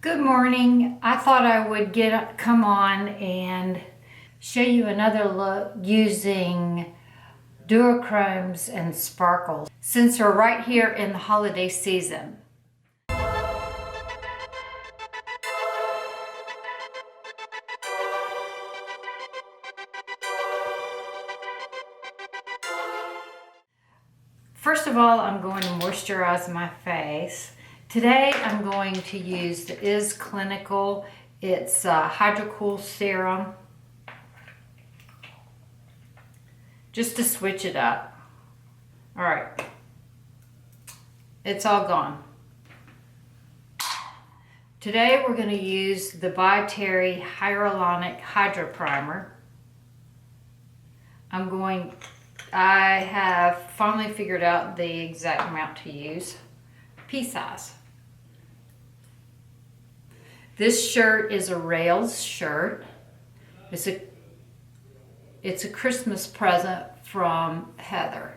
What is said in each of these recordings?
Good morning. I thought I would come on and show you another look using duochromes and sparkles since we're right here in the holiday season. First of all, I'm going to moisturize my face. Today I'm going to use the Is Clinical. It's Hydra-Cool Serum. Just to switch it up. All right. It's all gone. Today we're going to use the by Terry Hyaluronic Hydra-Primer. I have finally figured out the exact amount to use. Pea size. This shirt is a Rails shirt. It's a Christmas present from Heather.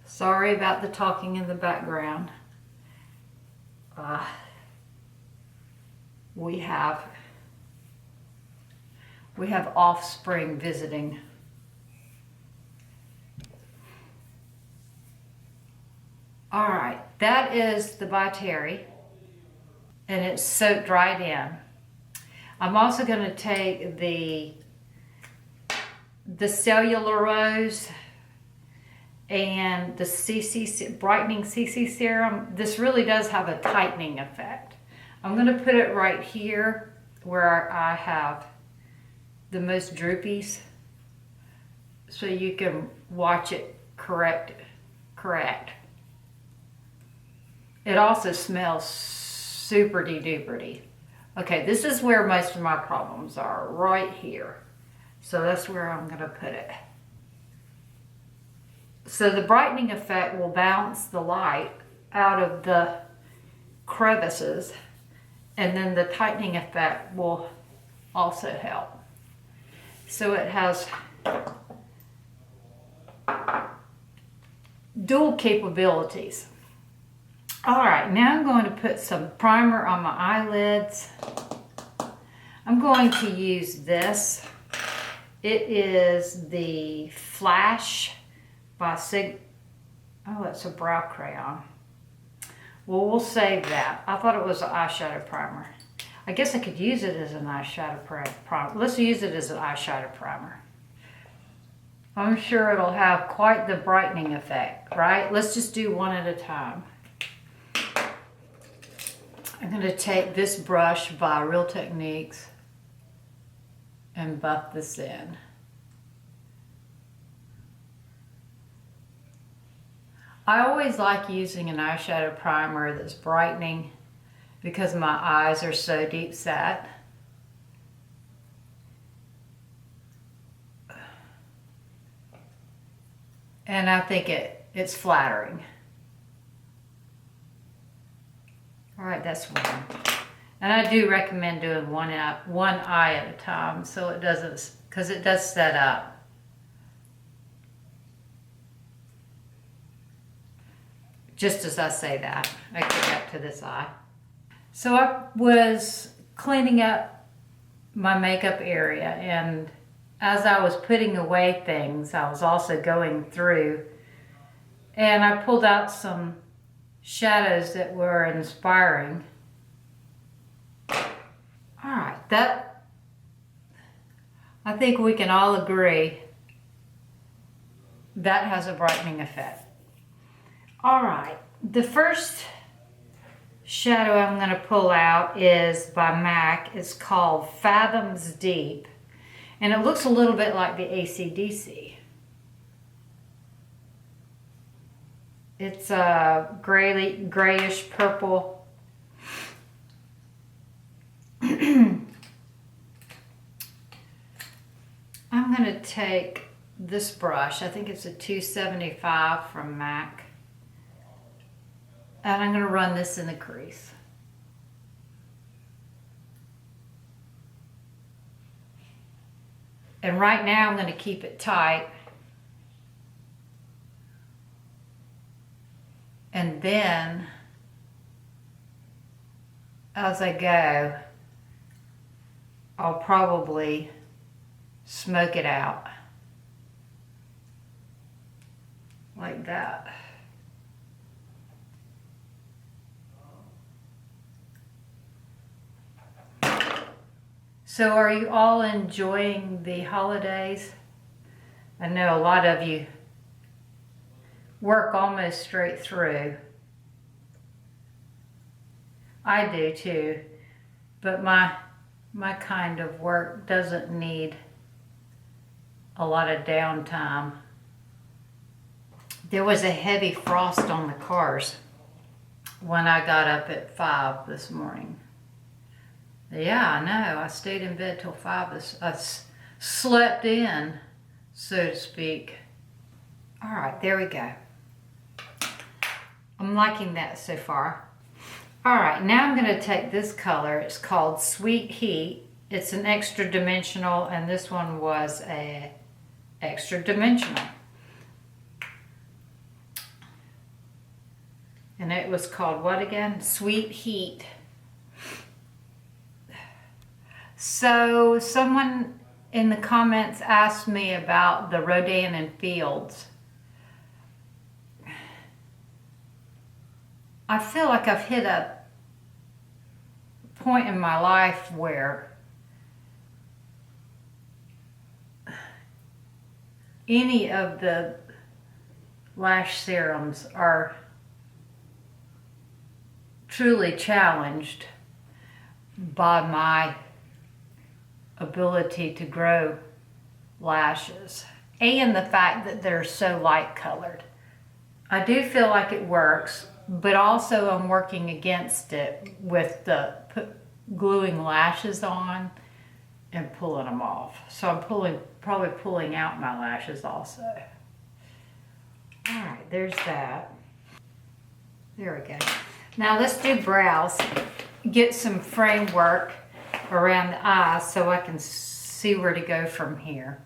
Sorry about the talking in the background. We have offspring visiting. All right, that is the by Terry, and it's soaked right in. I'm also going to take the Cellulose and the Brightening CC Serum. This really does have a tightening effect. I'm going to put it right here where I have the most droopies so you can watch it correct. It also smells super duperty. Okay, this is where most of my problems are, right here. So that's where I'm going to put it. So the brightening effect will balance the light out of the crevices, and then the tightening effect will also help. So it has dual capabilities. All right, now I'm going to put some primer on my eyelids. I'm going to use this. It is the Flash by oh, it's a brow crayon. Well, we'll save that. I thought it was an eyeshadow primer. I guess I could use it as an eyeshadow primer. Let's use it as an eyeshadow primer. I'm sure it'll have quite the brightening effect, right? Let's just do one at a time. I'm going to take this brush by Real Techniques and buff this in. I always like using an eyeshadow primer that's brightening because my eyes are so deep set. And I think it's flattering. All right, that's one. And I do recommend doing one eye at a time so it doesn't, because it does set up. Just as I say that, I get back to this eye. So I was cleaning up my makeup area, and as I was putting away things, I was also going through, and I pulled out some shadows that were inspiring. All right, that, I think we can all agree that has a brightening effect. All right, the first shadow I'm going to pull out is by MAC. It's called Fathoms Deep, and it looks a little bit like the AC/DC. It's a grayish purple. I'm going to take this brush. I think it's a 275 from MAC. And I'm going to run this in the crease. And right now I'm going to keep it tight. And then as I go, I'll probably smoke it out like that. So are you all enjoying the holidays? I know a lot of you work almost straight through. I do too, but my kind of work doesn't need a lot of downtime. There was a heavy frost on the cars when I got up at 5 this morning. Yeah, I know. I stayed in bed till 5. I slept in, so to speak. All right, there we go. I'm liking that so far. All right, now I'm going to take this color. It's called Sweet Heat. It's an extra dimensional, and this one was a extra dimensional. And it was called what again? Sweet Heat. So someone in the comments asked me about the Rodan and Fields. I feel like I've hit a point in my life where any of the lash serums are truly challenged by my ability to grow lashes and the fact that they're so light colored. I do feel like it works, but also I'm working against it with the gluing lashes on and pulling them off. So I'm probably pulling out my lashes also. All right, there's that. There we go. Now let's do brows. Get some framework around the eyes so I can see where to go from here.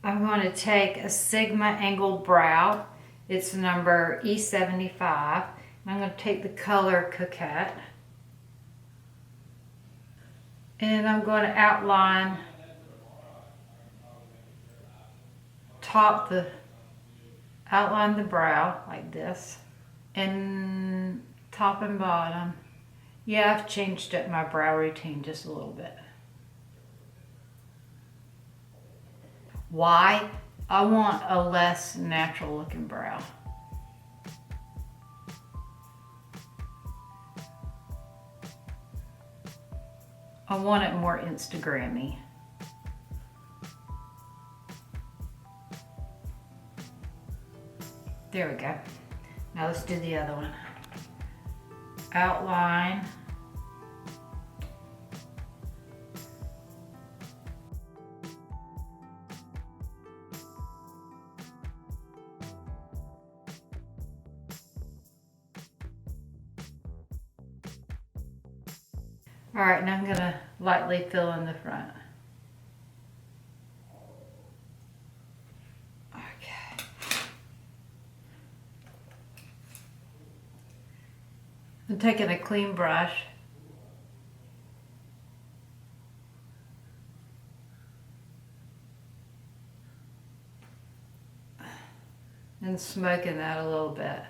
I'm going to take a Sigma angled brow. It's number E75. I'm going to take the color Coquette. And I'm going to outline outline the brow like this. And top and bottom. Yeah, I've changed up my brow routine just a little bit. Why? I want a less natural looking brow. I want it more Instagrammy. There we go. Now let's do the other one. Outline. All right, now I'm gonna lightly fill in the front. Okay. I'm taking a clean brush. And smoking that a little bit.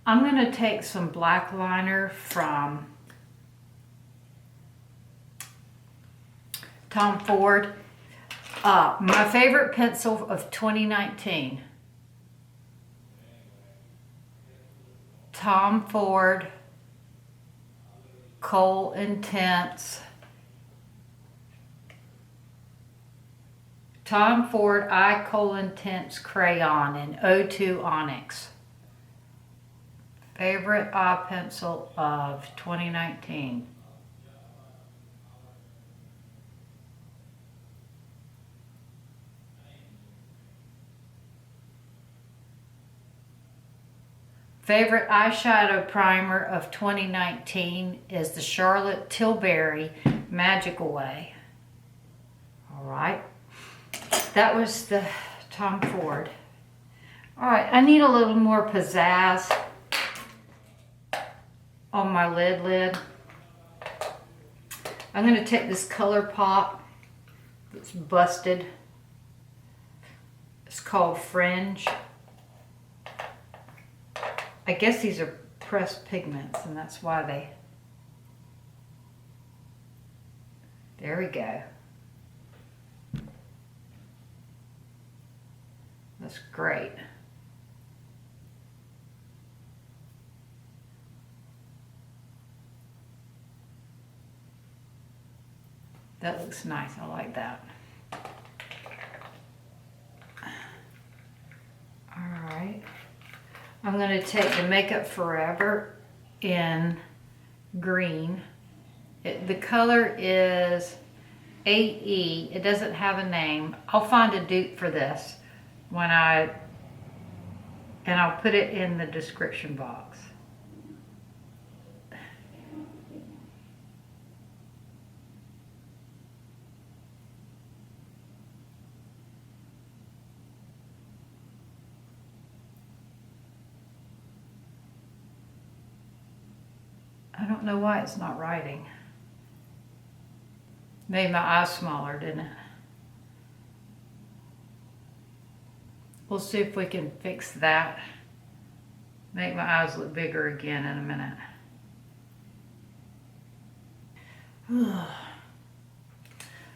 I'm going to take some black liner from Tom Ford. My favorite pencil of 2019. Tom Ford Kohl Intense. Tom Ford Kohl Intense Crayon in 02 Onyx. Favorite eye pencil of 2019. Favorite eyeshadow primer of 2019 is the Charlotte Tilbury Magical Way. All right, that was the Tom Ford. All right, I need a little more pizzazz on my lid. I'm going to take this color pop that's busted. It's called Fringe. I guess these are pressed pigments, and that's why they... There we go. That's great. That looks nice. I like that. All right. I'm going to take the Makeup Forever in green. The color is 8E. It doesn't have a name. I'll find a dupe for this and I'll put it in the description box. I don't know why it's not writing. Made my eyes smaller, didn't it? We'll see if we can fix that. Make my eyes look bigger again in a minute.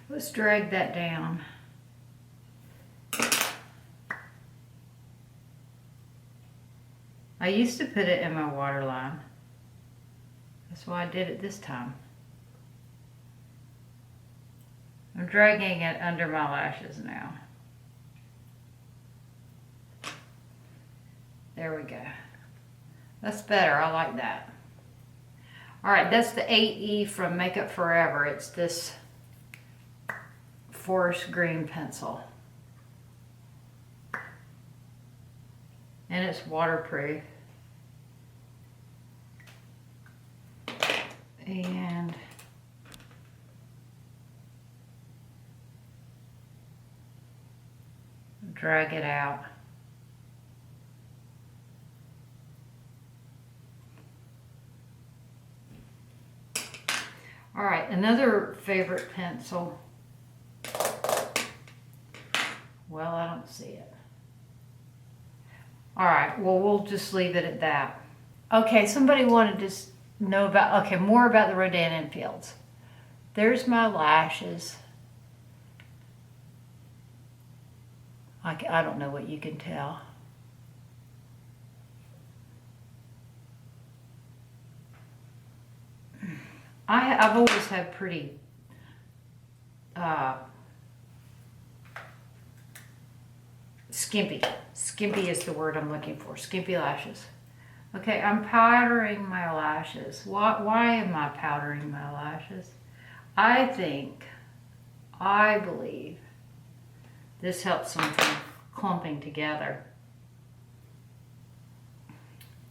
Let's drag that down. I used to put it in my waterline. That's why I did it this time. I'm dragging it under my lashes now. There we go. That's better. I like that. All right, that's the 8E from Makeup Forever. It's this forest green pencil. And it's waterproof. And drag it out. All right, another favorite pencil. Well, I don't see it. All right, well, we'll just leave it at that. Okay, somebody wanted to know about, more about the Rodan Enfields. There's my lashes. I don't know what you can tell. I've always had pretty skimpy is the word I'm looking for, skimpy lashes. Okay, I'm powdering my lashes. Why am I powdering my lashes? I believe this helps them from clumping together.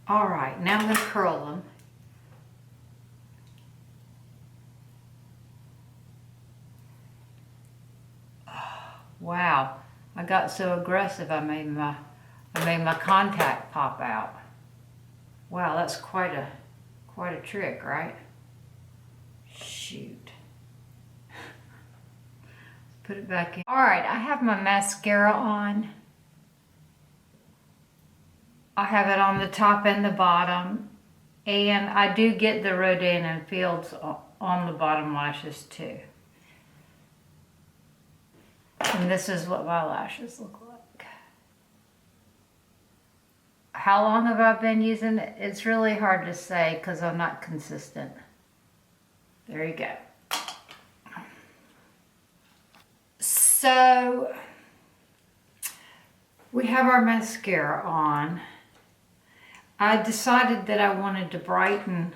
All right, now I'm going to curl them. Wow, I got so aggressive I made my contact pop out. Wow, that's quite a trick, right? Shoot. Put it back in. All right, I have my mascara on. I have it on the top and the bottom, and I do get the Rodan and Fields on the bottom lashes too. And this is what my lashes look like. How long have I been using it? It's really hard to say because I'm not consistent. There you go. So we have our mascara on. I decided that I wanted to brighten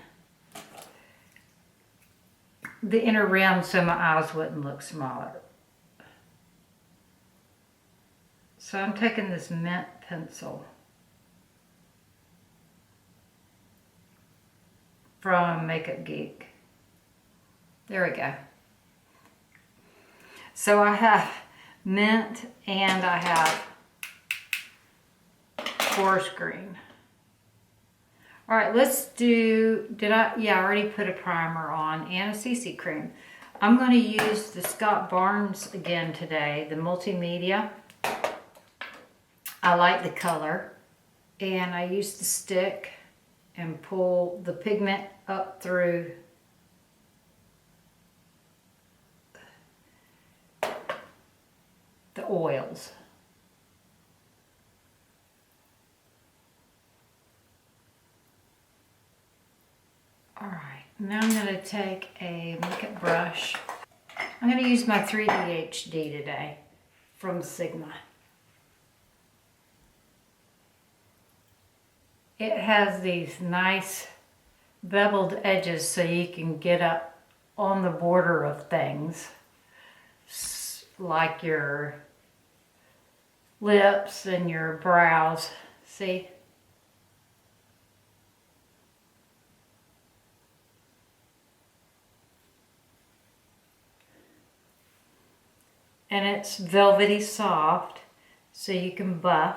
the inner rim so my eyes wouldn't look smaller. So I'm taking this mint pencil from Makeup Geek. There we go. So I have mint and I have forest green. All right, let's do, yeah, I already put a primer on and a CC cream. I'm going to use the Scott Barnes again today, the multimedia. I like the color. And I use the stick and pull the pigment up through the oils. All right, now I'm going to take a makeup brush. I'm going to use my 3D HD today from Sigma. It has these nice beveled edges so you can get up on the border of things, like your lips and your brows. See? And it's velvety soft, so you can buff.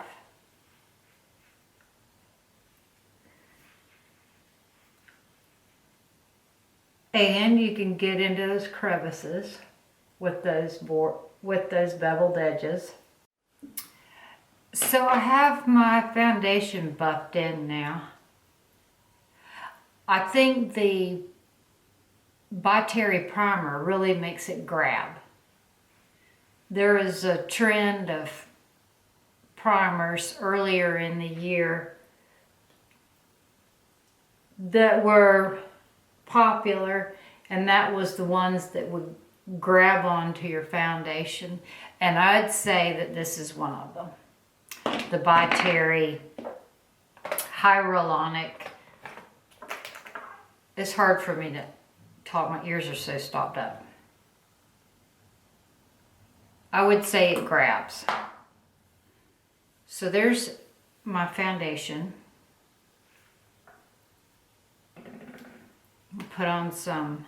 And you can get into those crevices with those beveled edges. So I have my foundation buffed in now. I think the by Terry primer really makes it grab. There is a trend of primers earlier in the year that were popular, and that was the ones that would grab onto your foundation, and I'd say that this is one of them. The by Terry Hyaluronic. It's hard for me to talk, my ears are so stopped up. I would say it grabs. So there's my foundation. Put on some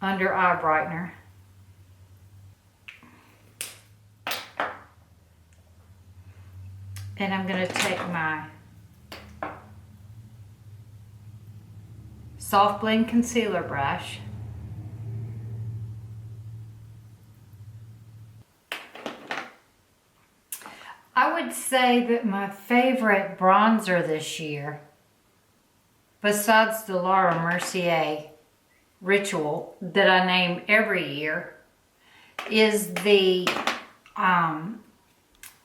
under eye brightener. And I'm going to take my soft blend concealer brush. I would say that my favorite bronzer this year, besides the Laura Mercier Ritual that I name every year, is the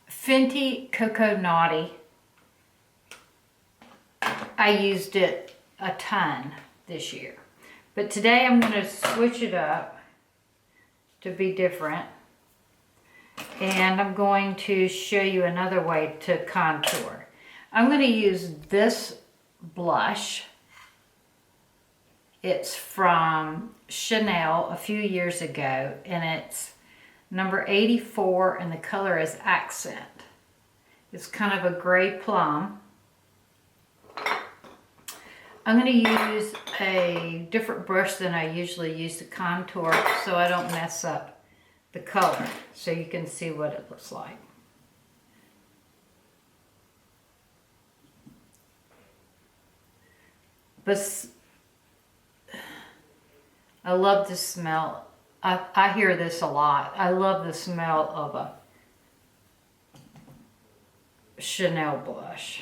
Fenty Cocoa Naughty. I used it a ton this year. But today I'm going to switch it up to be different. And I'm going to show you another way to contour. I'm going to use this blush. It's from Chanel a few years ago, and it's number 84, and the color is Accent. It's kind of a gray plum. I'm going to use a different brush than I usually use to contour so I don't mess up the color, so you can see what it looks like. But I love the smell. I hear this a lot. I love the smell of a Chanel blush.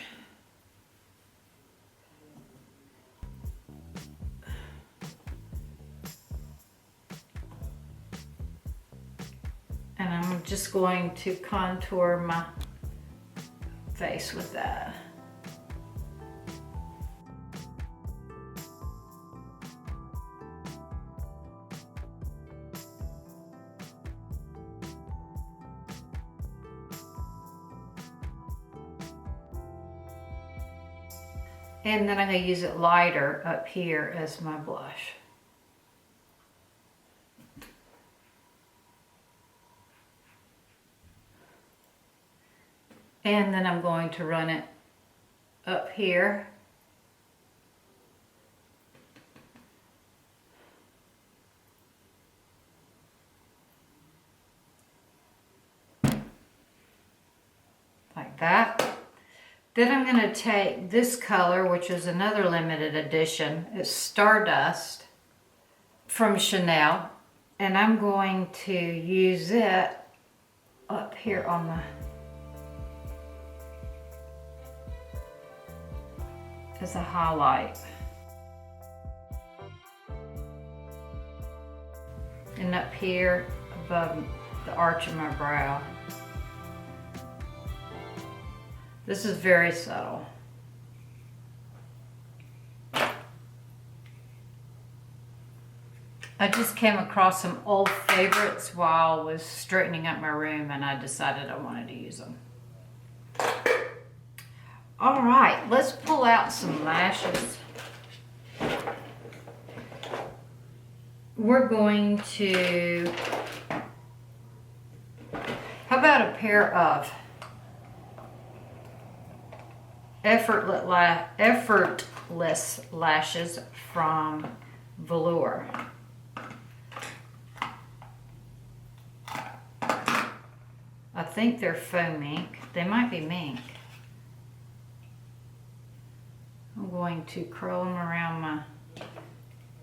And I'm just going to contour my face with that. And then I'm going to use it lighter up here as my blush. And then I'm going to run it up here. Like that. Then I'm going to take this color, which is another limited edition. It's Stardust from Chanel. And I'm going to use it up here on the, as a highlight. And up here above the arch of my brow. This is very subtle. I just came across some old favorites while I was straightening up my room, and I decided I wanted to use them. All right, let's pull out some lashes. We're going to, how about a pair of Effortless lashes from Velour. I think they're faux mink. They might be mink. I'm going to curl them around my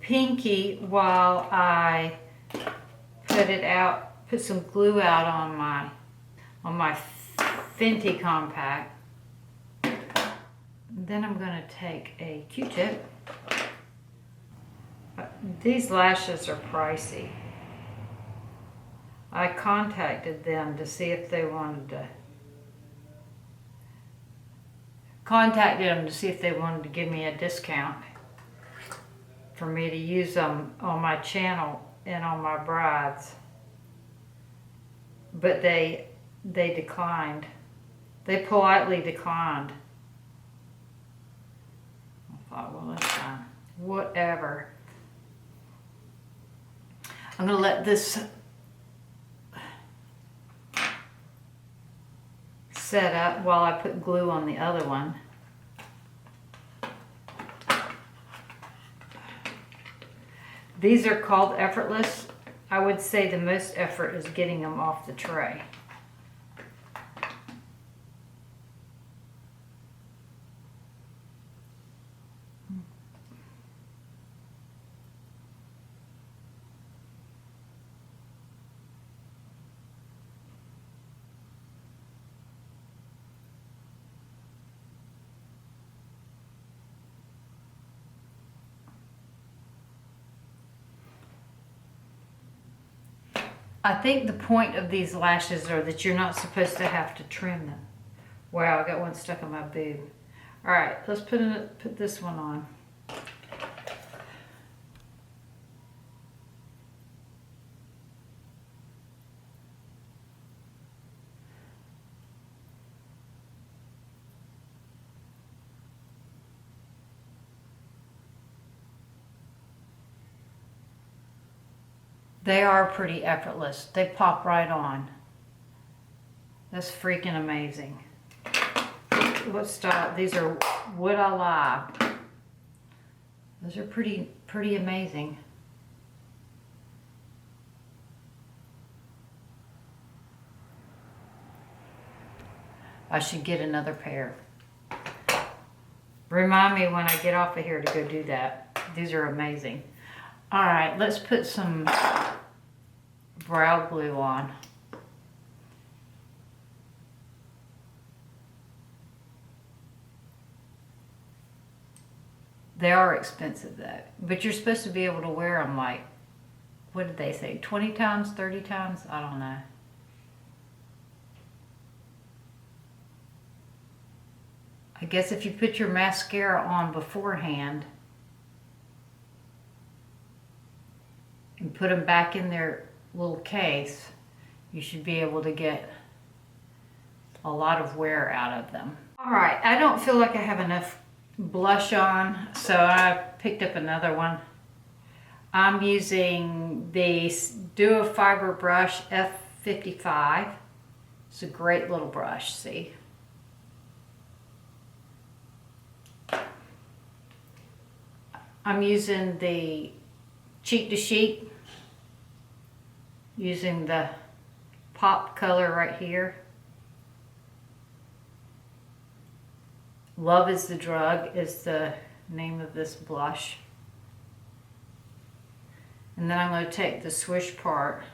pinky while I put some glue out on my Fenty compact. And then I'm going to take a Q-tip. These lashes are pricey. I contacted them to see if they wanted to give me a discount for me to use them on my channel and on my brides. But they declined. They politely declined. I thought, well, that's fine. Whatever. I'm going to let this set up while I put glue on the other one. These are called Effortless. I would say the most effort is getting them off the tray. I think the point of these lashes are that you're not supposed to have to trim them. Wow, I got one stuck in my boob. All right, let's put this one on. They are pretty effortless. They pop right on. That's freaking amazing. What style? These are Would I Lie. Those are pretty amazing. I should get another pair. Remind me when I get off of here to go do that. These are amazing. All right, let's put some brow glue on. They are expensive though, but you're supposed to be able to wear them like, what did they say, 20 times, 30 times? I don't know. I guess if you put your mascara on beforehand and put them back in their little case, you should be able to get a lot of wear out of them. All right, I don't feel like I have enough blush on, so I picked up another one. I'm using the Duo Fiber brush F55. It's a great little brush, see? I'm using the Cheek to Sheet, using the pop color right here. Love is the Drug is the name of this blush. And then I'm going to take the swish part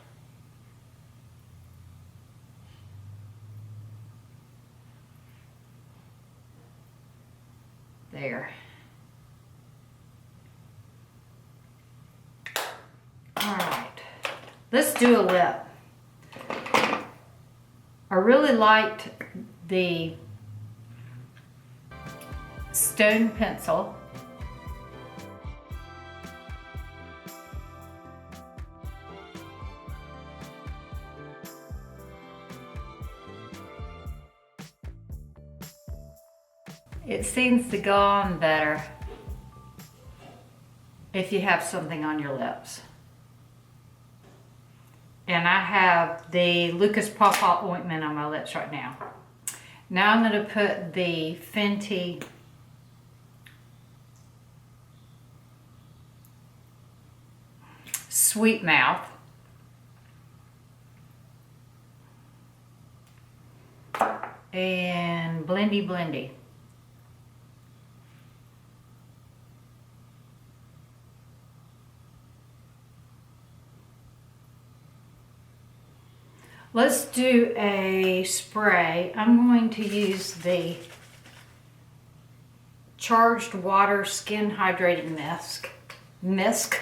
there. All right, let's do a lip. I really liked the stone pencil. It seems to go on better if you have something on your lips. And I have the PaPaw ointment on my lips right now. Now I'm going to put the Fenty Sweet Mouth. And Blendy Blendy. Let's do a spray. I'm going to use the Charged Water Skin Hydrating Mist.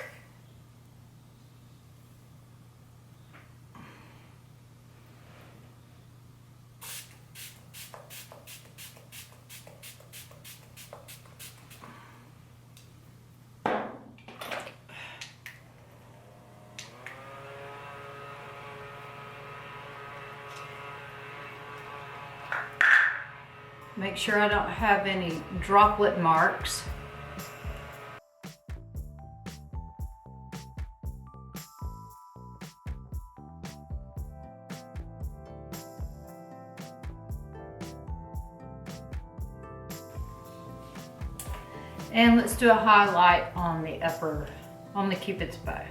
Make sure I don't have any droplet marks. And let's do a highlight on the upper, on the Cupid's bow.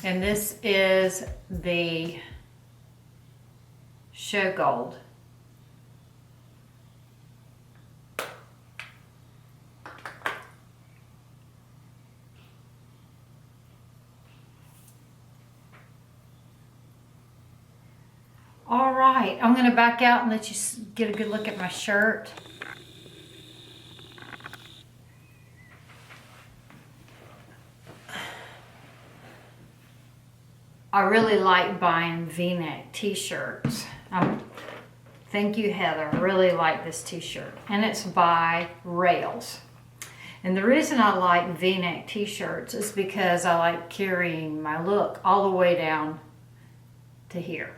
And this is the Show Gold. All right, I'm going to back out and let you get a good look at my shirt. I really like buying V-neck t-shirts. Thank you, Heather. I really like this t-shirt. And it's by Rails. And the reason I like V-neck t-shirts is because I like carrying my look all the way down to here.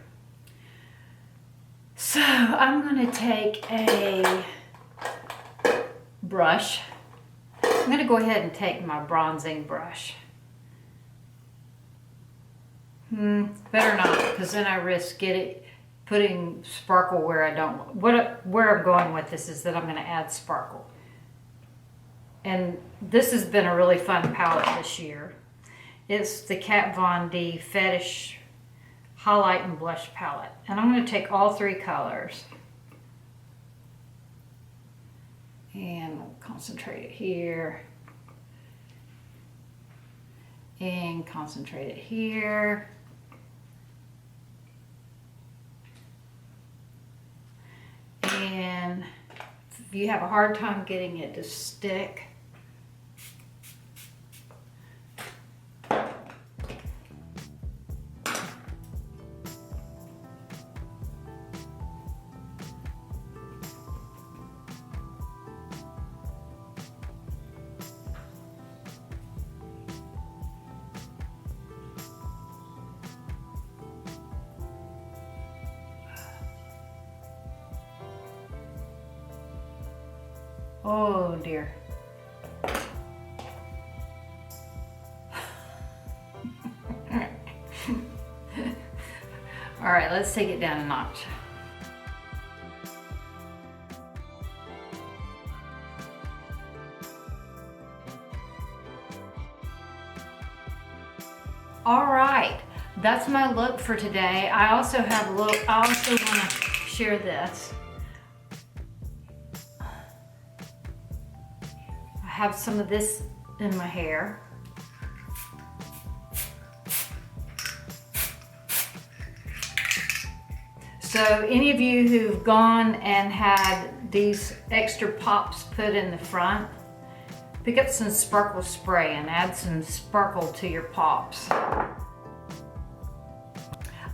So I'm going to take a brush. I'm going to go ahead and take my bronzing brush. Better not, because then I risk putting sparkle where I don't. Where I'm going with this is that I'm going to add sparkle. And this has been a really fun palette this year. It's the Kat Von D Fetish Highlight and Blush Palette. And I'm going to take all three colors. And we'll concentrate it here. And concentrate it here. And if you have a hard time getting it to stick, oh dear. All right, let's take it down a notch. All right, that's my look for today. I also have a little, I also want to share this. I have some of this in my hair. So any of you who've gone and had these extra pops put in the front, pick up some sparkle spray and add some sparkle to your pops.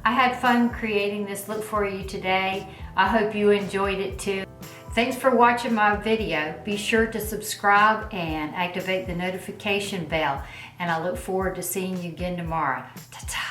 I had fun creating this look for you today. I hope you enjoyed it too. Thanks for watching my video. Be sure to subscribe and activate the notification bell. And I look forward to seeing you again tomorrow. Ta-ta.